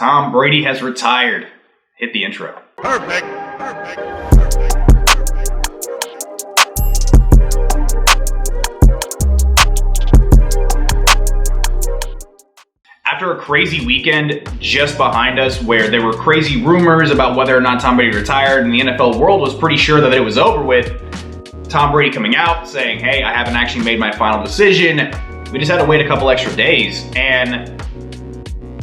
Tom Brady has retired. Hit the intro. Perfect. After a crazy weekend just behind us where there were crazy rumors about whether or not Tom Brady retired and the NFL world was pretty sure that it was over with, Tom Brady coming out saying, hey, I haven't actually made my final decision. We just had to wait a couple extra days. And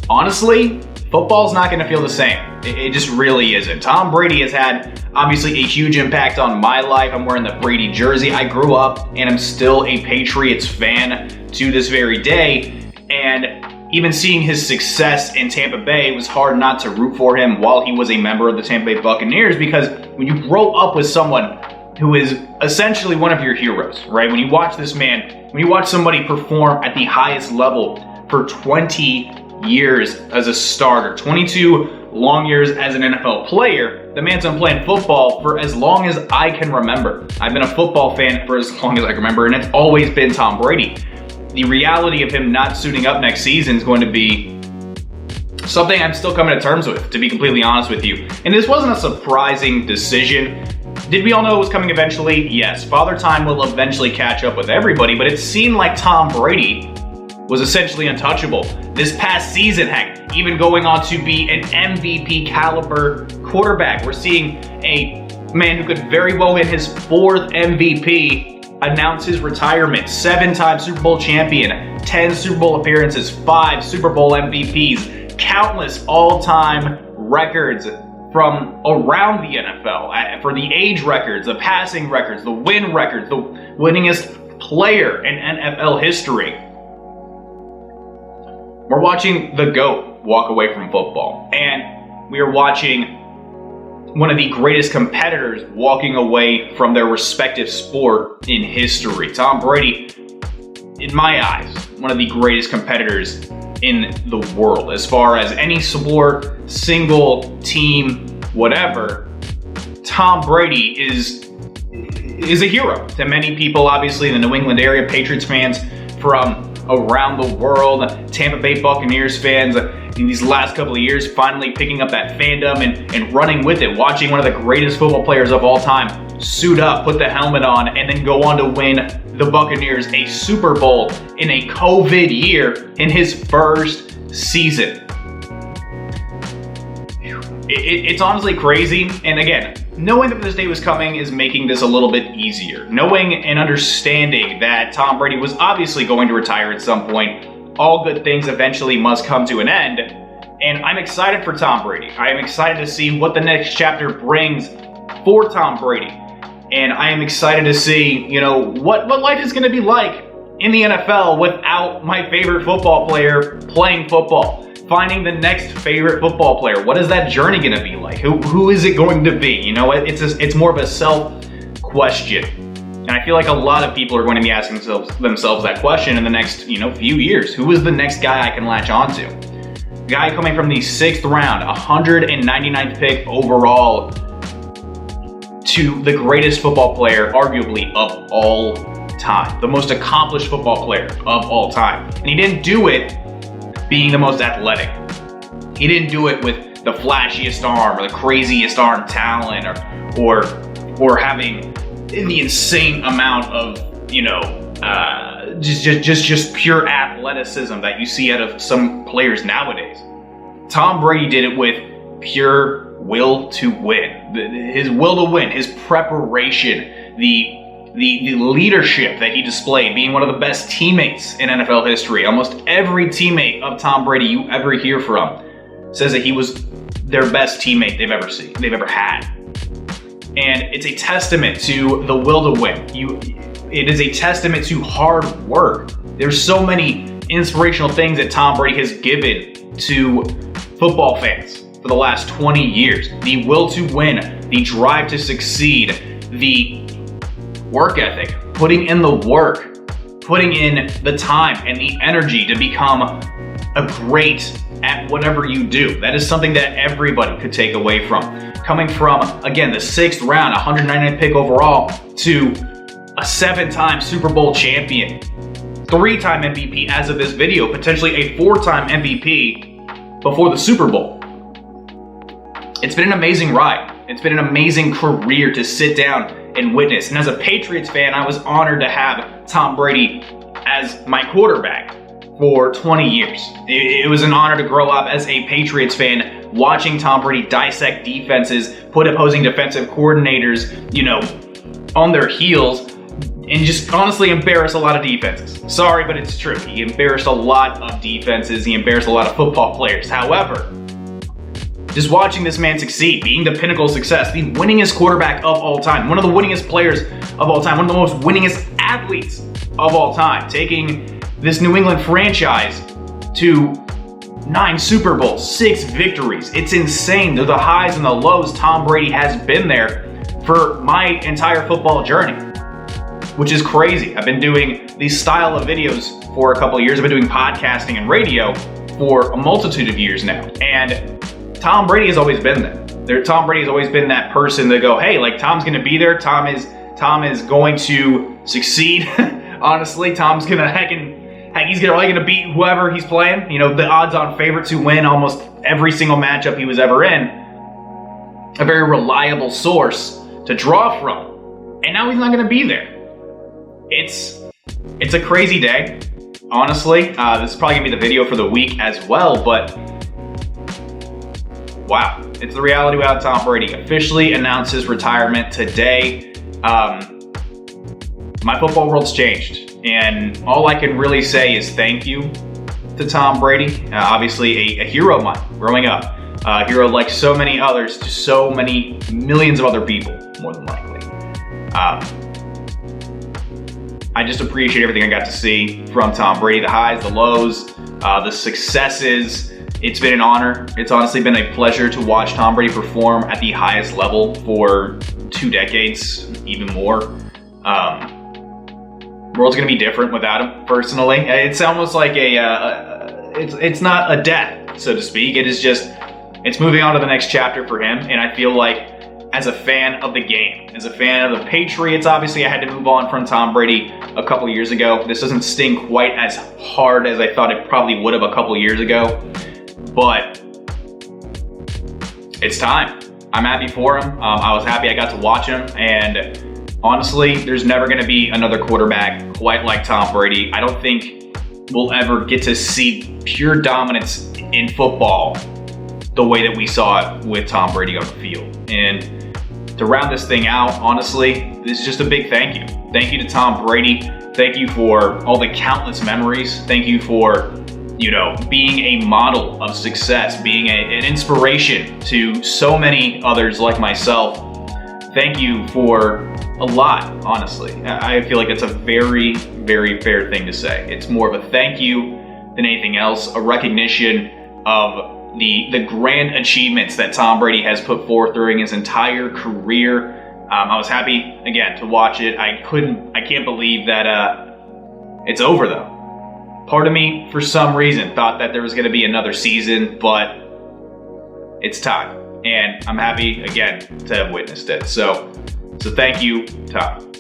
honestly, football's not going to feel the same. It just really isn't. Tom Brady has had obviously a huge impact on my life. I'm wearing the Brady jersey. I grew up and I'm still a Patriots fan to this very day. And even seeing his success in Tampa Bay, it was hard not to root for him while he was a member of the Tampa Bay Buccaneers, because when you grow up with someone who is essentially one of your heroes, right? When you watch this man, when you watch somebody perform at the highest level for 20 years as a starter, 22 long years as an NFL player, the man's been playing football for as long as I can remember. I've been a football fan for as long as I can remember, and it's always been Tom Brady. The reality of him not suiting up next season is going to be something I'm still coming to terms with, to be completely honest with you. And this wasn't a surprising decision. Did we all know it was coming eventually? Yes. Father Time will eventually catch up with everybody, but it seemed like Tom Brady was essentially untouchable. This past season, heck, even going on to be an MVP caliber quarterback. We're seeing a man who could very well win his 4th MVP announce his retirement. 7-time Super Bowl champion, 10 Super Bowl appearances, 5 Super Bowl MVPs, countless all-time records from around the NFL, for the age records, the passing records, the win records, the winningest player in NFL history. We're watching the GOAT walk away from football, and we are watching one of the greatest competitors walking away from their respective sport in history. Tom Brady, in my eyes, one of the greatest competitors in the world. As far as any sport, single, team, whatever, Tom Brady is a hero to many people, obviously, in the New England area, Patriots fans from around the world, Tampa Bay Buccaneers fans in these last couple of years finally picking up that fandom and running with it, watching one of the greatest football players of all time suit up, put the helmet on, and then go on to win the Buccaneers a Super Bowl in a COVID year in his first season. It's honestly crazy, and again, knowing that this day was coming is making this a little bit easier. Knowing and understanding that Tom Brady was obviously going to retire at some point, all good things eventually must come to an end, and I'm excited for Tom Brady. I am excited to see what the next chapter brings for Tom Brady, and I am excited to see, what life is going to be like in the NFL without my favorite football player playing football. Finding the next favorite football player. What is that journey going to be like? Who is it going to be? It's more of a self question. And I feel like a lot of people are going to be asking themselves that question in the next, few years. Who is the next guy I can latch onto? Guy coming from the 6th round, 199th pick overall, to the greatest football player, arguably, of all time. The most accomplished football player of all time. And he didn't do it being the most athletic. He didn't do it with the flashiest arm or the craziest arm talent or having the insane amount of, just pure athleticism that you see out of some players nowadays. Tom Brady did it with pure will to win. His will to win, his preparation, the leadership that he displayed, being one of the best teammates in NFL history. Almost every teammate of Tom Brady you ever hear from says that he was their best teammate they've ever had. And it's a testament to the will to win. It is a testament to hard work. There's so many inspirational things that Tom Brady has given to football fans for the last 20 years. The will to win, the drive to succeed, the work ethic, putting in the work, putting in the time and the energy to become a great at whatever you do. That is something that everybody could take away from. Coming from, again, the 6th round, 199th pick overall, to a 7-time Super Bowl champion, 3-time MVP as of this video, potentially a 4-time MVP, before the Super Bowl. It's been an amazing ride. It's been an amazing career to sit down and witness. And as a Patriots fan, I was honored to have Tom Brady as my quarterback for 20 years. It was an honor to grow up as a Patriots fan, watching Tom Brady dissect defenses, put opposing defensive coordinators, on their heels, and just honestly embarrass a lot of defenses. Sorry, but it's true. He embarrassed a lot of defenses. He embarrassed a lot of football players. However, just watching this man succeed, being the pinnacle of success, the winningest quarterback of all time, one of the winningest players of all time, one of the most winningest athletes of all time, taking this New England franchise to 9 Super Bowls, 6 victories. It's insane. They're the highs and the lows. Tom Brady has been there for my entire football journey, which is crazy. I've been doing these style of videos for a couple of years. I've been doing podcasting and radio for a multitude of years now. And Tom Brady has always been there. Tom Brady has always been that person to go, hey, like Tom's gonna be there. Tom is going to succeed. Honestly, Tom's gonna he's gonna beat whoever he's playing. The odds-on favorite to win almost every single matchup he was ever in. A very reliable source to draw from. And now he's not gonna be there. It's a crazy day, honestly. This is probably gonna be the video for the week as well, but wow, it's the reality without Tom Brady. Officially announced his retirement today. My football world's changed, and all I can really say is thank you to Tom Brady. Obviously a hero of mine growing up. A hero like so many others to so many millions of other people, more than likely. I just appreciate everything I got to see from Tom Brady, the highs, the lows, the successes. It's been an honor. It's honestly been a pleasure to watch Tom Brady perform at the highest level for 2 decades, even more. World's gonna be different without him, personally. It's almost like it's not a death, so to speak. It's moving on to the next chapter for him, and I feel like as a fan of the game, as a fan of the Patriots, obviously I had to move on from Tom Brady a couple years ago. This doesn't sting quite as hard as I thought it probably would have a couple years ago. But it's time. I'm happy for him. I was happy I got to watch him. And honestly, there's never going to be another quarterback quite like Tom Brady. I don't think we'll ever get to see pure dominance in football the way that we saw it with Tom Brady on the field. And to round this thing out, honestly, this is just a big thank you. Thank you to Tom Brady. Thank you for all the countless memories. Thank you for being a model of success, being an inspiration to so many others like myself. Thank you for a lot, honestly. I feel like it's a very, very fair thing to say. It's more of a thank you than anything else, a recognition of the grand achievements that Tom Brady has put forth during his entire career. I was happy, again, to watch it. I can't believe that it's over, though. Part of me, for some reason, thought that there was going to be another season, but it's time. And I'm happy, again, to have witnessed it. So thank you, Tom.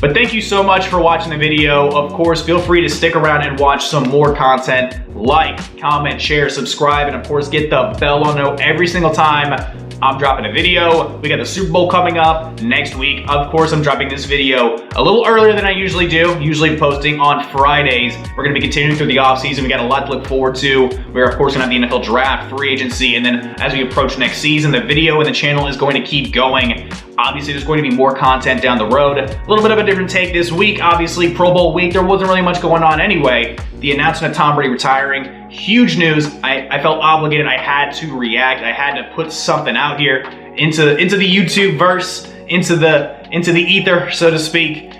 But thank you so much for watching the video. Of course, feel free to stick around and watch some more content. Like, comment, share, subscribe, and of course, get the bell on note every single time I'm dropping a video. We got the Super Bowl coming up next week. Of course, I'm dropping this video a little earlier than I usually do, usually posting on Fridays. We're going to be continuing through the offseason. We got a lot to look forward to. We're, of course, going to have the NFL draft, free agency, and then as we approach next season, the video and the channel is going to keep going. Obviously, there's going to be more content down the road. A little bit of a different take this week. Obviously, Pro Bowl week, there wasn't really much going on anyway. The announcement of Tom Brady retiring, huge news. I felt obligated. I had to react. I had to put something out here into the YouTube verse, into the ether, so to speak.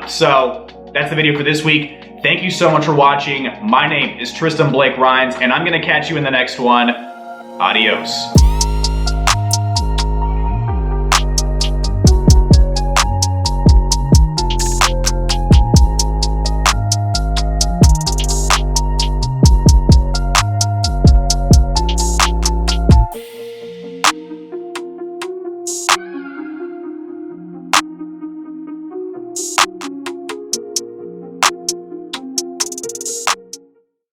So that's the video for this week. Thank you so much for watching. My name is Tristan Blake Rines, and I'm going to catch you in the next one. Adios.